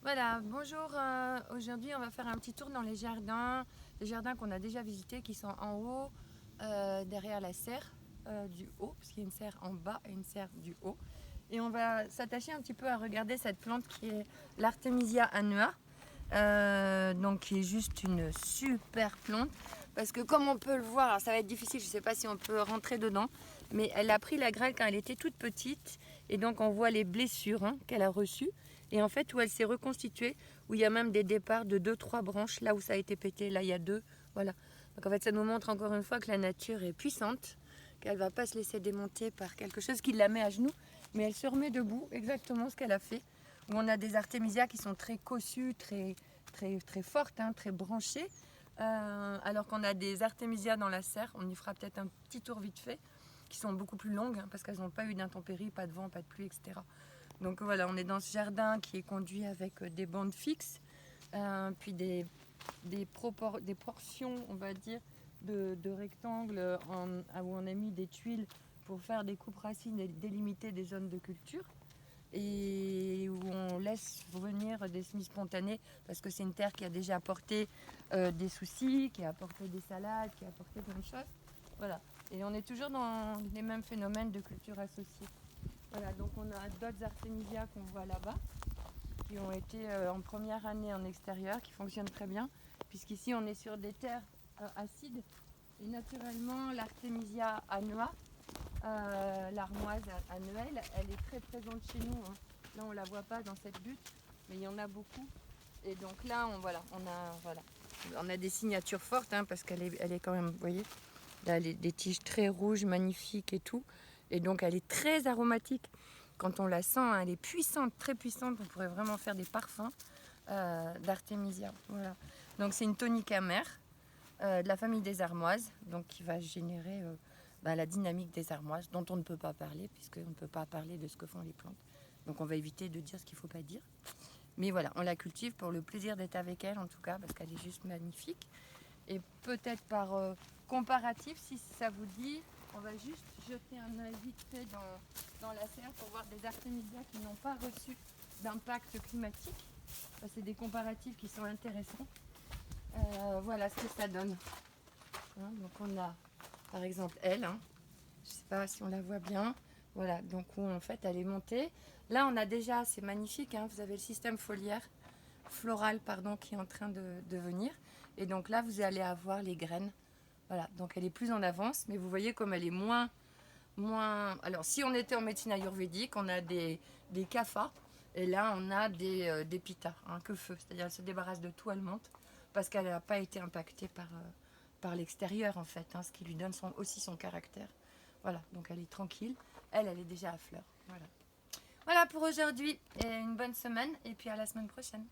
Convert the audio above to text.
Voilà, bonjour. Aujourd'hui, on va faire un petit tour dans les jardins qu'on a déjà visités, qui sont en haut, derrière la serre du haut, parce qu'il y a une serre en bas et une serre du haut. Et on va s'attacher un petit peu à regarder cette plante qui est l'Artemisia annua, donc qui est juste une super plante. Parce que comme on peut le voir, alors ça va être difficile, je ne sais pas si on peut rentrer dedans, mais elle a pris la grêle quand elle était toute petite, et donc on voit les blessures qu'elle a reçues. Et en fait, où elle s'est reconstituée, où il y a même des départs de 2-3 branches, là où ça a été pété, là il y a 2, voilà. Donc en fait, ça nous montre encore une fois que la nature est puissante, qu'elle ne va pas se laisser démonter par quelque chose qui la met à genoux, mais elle se remet debout, exactement ce qu'elle a fait. Où on a des artémisias qui sont très cossues, très fortes, très branchées, alors qu'on a des artémisias dans la serre, on y fera peut-être un petit tour vite fait, qui sont beaucoup plus longues, parce qu'elles n'ont pas eu d'intempéries, pas de vent, pas de pluie, etc. Donc voilà, on est dans ce jardin qui est conduit avec des bandes fixes, puis des portions, on va dire, de rectangles où on a mis des tuiles pour faire des coupes racines et délimiter des zones de culture. Et où on laisse venir des semis spontanés parce que c'est une terre qui a déjà apporté des soucis, qui a apporté des salades, qui a apporté plein de choses. Voilà. Et on est toujours dans les mêmes phénomènes de culture associée. Voilà, donc on a d'autres artémisias qu'on voit là-bas, qui ont été en première année en extérieur, qui fonctionnent très bien, puisqu'ici on est sur des terres acides. Et naturellement, l'Artemisia annua, l'armoise annuelle, elle est très présente chez nous. Là, on ne la voit pas dans cette butte, mais il y en a beaucoup. Et donc là, on a des signatures fortes, parce qu'elle est quand même, vous voyez, là, des tiges très rouges, magnifiques et tout. Et donc, elle est très aromatique. Quand on la sent, elle est puissante, très puissante. On pourrait vraiment faire des parfums d'Artemisia. Voilà. Donc, c'est une tonique amère de la famille des armoises, donc qui va générer la dynamique des armoises, dont on ne peut pas parler, puisqu'on ne peut pas parler de ce que font les plantes. Donc, on va éviter de dire ce qu'il ne faut pas dire. Mais voilà, on la cultive pour le plaisir d'être avec elle, en tout cas, parce qu'elle est juste magnifique. Et peut-être par comparatif, si ça vous dit, on va juste jeter un œil vite fait dans la serre pour voir des artémisias qui n'ont pas reçu d'impact climatique. C'est des comparatifs qui sont intéressants. Voilà ce que ça donne. Donc on a par exemple elle, je ne sais pas si on la voit bien. Voilà, donc où en fait elle est montée. Là on a déjà, c'est magnifique, vous avez le système floral qui est en train de venir. Et donc là vous allez avoir les graines. Voilà, donc elle est plus en avance, mais vous voyez comme elle est moins. Alors si on était en médecine ayurvédique, on a des kaphas, et là on a des pitas, que feu, c'est-à-dire elle se débarrasse de tout, elle monte, parce qu'elle n'a pas été impactée par l'extérieur en fait, ce qui lui donne aussi son caractère. Voilà, donc elle est tranquille, elle est déjà à fleur. Voilà, voilà pour aujourd'hui, et une bonne semaine, et puis à la semaine prochaine.